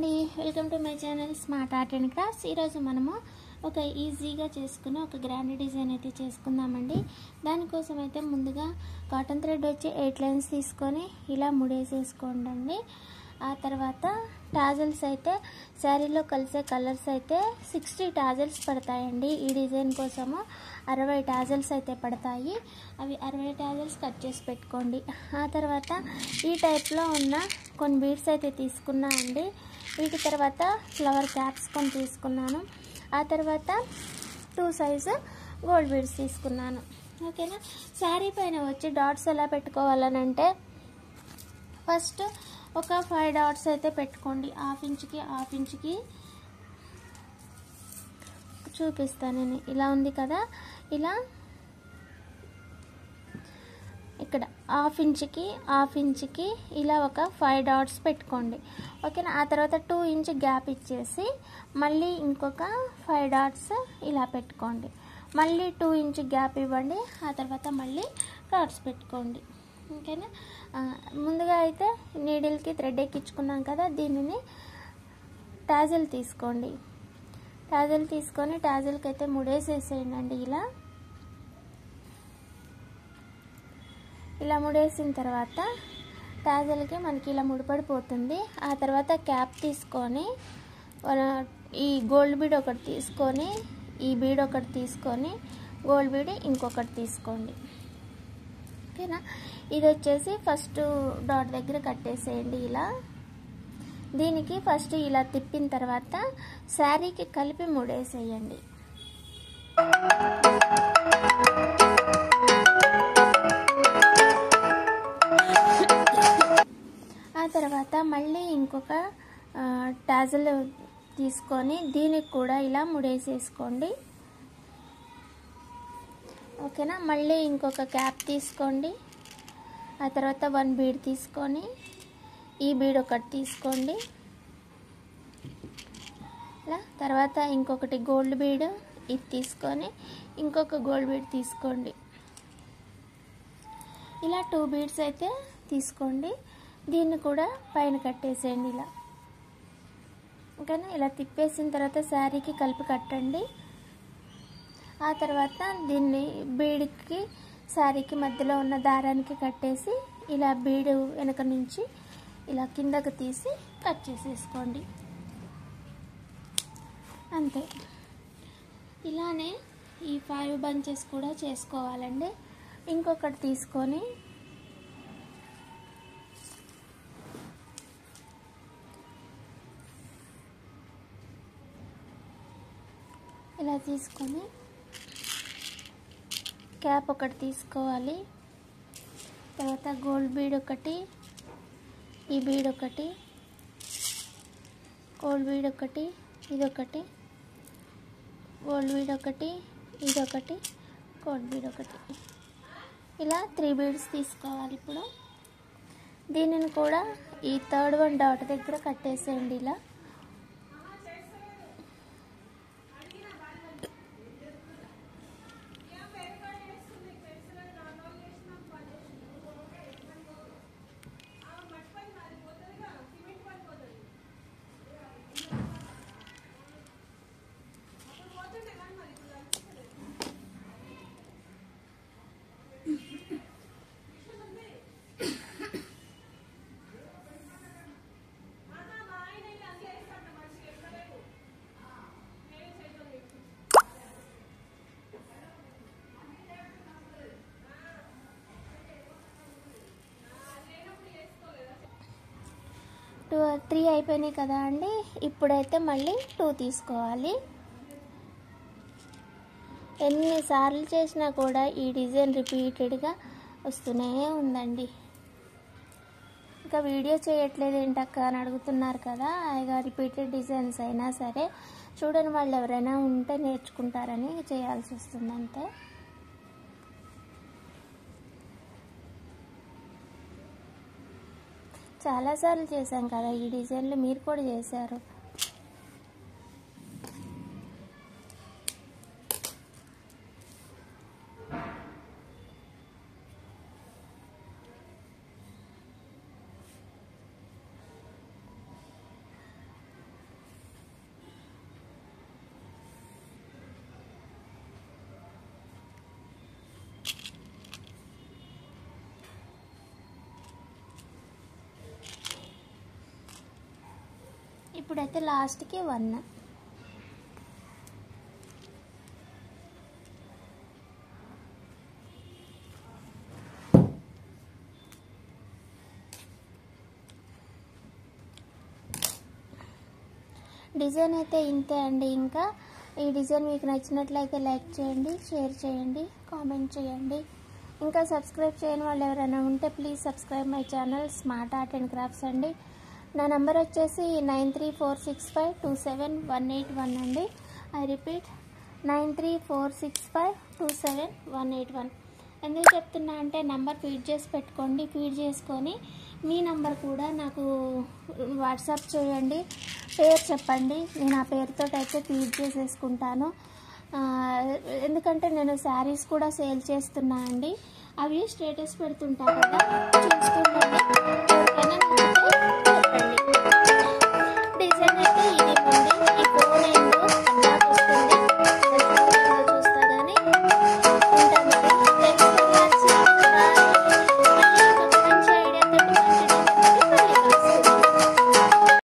అండి, welcome to my channel smart art and crafts. ఈరోజు మనము ఒక ఈజీగా చేసుకునే ఒక గ్రాండ్ డిజైన్ అయితే చేసుకుందామండి. దానికోసం అయితే ముందుగా కాటన్ థ్రెడ్ వచ్చి 8 లైన్స్ తీసుకొని ఇలా ముడేసేసుకోండి. ఆ తర్వాత టాజల్స్ అయితే శారీలో కలిసే కలర్స్ అయితే 60 టాజల్స్ పడతాయండి. ఈ డిజైన్ కోసము 60 టాజల్స్ అయితే పడతాయి. అవి 60 టాజల్స్ కట్ చేసి పెట్టుకోండి. ఆ తర్వాత ఈ టైప్లో ఉన్న కొన్ని బీడ్స్ అయితే తీసుకున్నా అండి. వీటి తర్వాత ఫ్లవర్ క్యాప్స్ కొన్ని తీసుకున్నాను. ఆ తర్వాత 2 సైజు గోల్డ్ బీడ్స్ తీసుకున్నాను. ఓకేనా. శారీ పైన వచ్చి డాట్స్ ఎలా పెట్టుకోవాలనంటే ఫస్ట్ ఒక 5 డాట్స్ అయితే పెట్టుకోండి. హాఫ్ ఇంచ్కి చూపిస్తాను నేను. ఇలా ఉంది కదా, ఇలా ఇక్కడ హాఫ్ ఇంచ్కి ఇలా ఒక 5 డాట్స్ పెట్టుకోండి. ఓకేనా. ఆ తర్వాత 2 ఇంచ్ గ్యాప్ ఇచ్చేసి మళ్ళీ ఇంకొక 5 డాట్స్ ఇలా పెట్టుకోండి. మళ్ళీ 2 ఇంచ్ గ్యాప్ ఇవ్వండి. ఆ తర్వాత మళ్ళీ డాట్స్ పెట్టుకోండి. ఓకేనా. ముందుగా అయితే నీడిల్కి థ్రెడ్ ఎక్కించుకున్నాం కదా, దీనిని టాజల్ తీసుకోండి. టాజల్ తీసుకొని టాజల్కి అయితే ముడేసేసేయండి. ఇలా ముడేసిన తర్వాత టాజల్కి మనకి ఇలా ముడిపడిపోతుంది. ఆ తర్వాత క్యాప్ తీసుకొని ఈ గోల్డ్ బీడ్ ఒకటి తీసుకొని, ఈ బీడ్ ఒకటి తీసుకొని, గోల్డ్ బీడ్ ఇంకొకటి తీసుకోండి. ఓకేనా. ఇది వచ్చేసి ఫస్ట్ డాట్ దగ్గర కట్టేసేయండి. ఇలా దీనికి ఫస్ట్ ఇలా తిప్పిన తర్వాత శారీకి కలిపి ముడేసేయండి. ఆ తర్వాత మళ్ళీ ఇంకొక టాజల్ తీసుకొని దీనికి కూడా ఇలా ముడేసేసుకోండి. ఓకేనా. మళ్ళీ ఇంకొక క్యాప్ తీసుకోండి. ఆ తర్వాత 1 బీడ్ తీసుకొని ఈ బీడ్ ఒకటి తీసుకోండి. ఇలా తర్వాత ఇంకొకటి గోల్డ్ బీడ్ ఇది తీసుకొని ఇంకొక గోల్డ్ బీడ్ తీసుకోండి. ఇలా 2 బీడ్స్ అయితే తీసుకోండి. దీన్ని కూడా పైన కట్టేసేయండి ఇలా. ఓకేనా. ఇలా తిప్పేసిన తర్వాత శారీకి కలిపి కట్టండి. ఆ తర్వాత దీన్ని బీడ్కి శారీకి మధ్యలో ఉన్న దారానికి కట్టేసి ఇలా బీడు వెనక నుంచి ఇలా కిందకు తీసి కట్ చేసేసుకోండి. అంతే. ఇలానే ఈ 5 బంచెస్ కూడా చేసుకోవాలండి. ఇంకొకటి తీసుకొని ఇలా తీసుకొని క్యాప్ ఒకటి తీసుకోవాలి. తర్వాత గోల్డ్ బీడ్ ఒకటి, ఈ బీడ్ ఒకటి, గోల్డ్ బీడ్ ఒకటి, ఇదొకటి, గోల్డ్ బీడ్ ఒకటి, ఇదొకటి, గోల్డ్ బీడ్ ఒకటి, ఇలా 3 బీడ్స్ తీసుకోవాలి. ఇప్పుడు దీనిని కూడా ఈ 3rd 1 డాట్ దగ్గర కట్టేసేయండి. ఇలా టూ 3 అయిపోయినాయి కదా అండి. ఇప్పుడైతే మళ్ళీ 2 తీసుకోవాలి. ఎన్నిసార్లు చేసినా కూడా ఈ డిజైన్ రిపీటెడ్గా వస్తూనే ఉందండి. ఇంకా వీడియో చేయట్లేదు ఏంటక్క అని అడుగుతున్నారు కదా. ఇక రిపీటెడ్ డిజైన్స్ అయినా సరే చూడని వాళ్ళు ఎవరైనా ఉంటే నేర్చుకుంటారని చేయాల్సి వస్తుంది అంతే. చాలాసార్లు చేశాం కదా ఈ డిజైన్లు, మీరు కూడా చేశారు. ఇప్పుడైతే లాస్ట్కి 1. డిజైన్ అయితే ఇంతే అండి. ఇంకా ఈ డిజైన్ మీకు నచ్చినట్లయితే లైక్ చేయండి, షేర్ చేయండి, కామెంట్ చేయండి. ఇంకా సబ్స్క్రైబ్ చేయని వాళ్ళు ఎవరైనా ఉంటే please subscribe my channel smart art and crafts అండి. నా నంబర్ వచ్చేసి 9346527181 అండి. I repeat 9346527181. ఎందుకు చెప్తున్నా అంటే నంబర్ ఫీడ్ చేసి పెట్టుకోండి. ఫీడ్ చేసుకొని మీ నంబర్ కూడా నాకు వాట్సాప్ చేయండి, పేరు చెప్పండి. నేను ఆ పేరుతో అయితే ఫీడ్ చేసేసుకుంటాను. ఎందుకంటే నేను శారీస్ కూడా సేల్ చేస్తున్నా అండి. అవి స్టేటస్ పెడుతుంటా కదా, చూస్తుంటే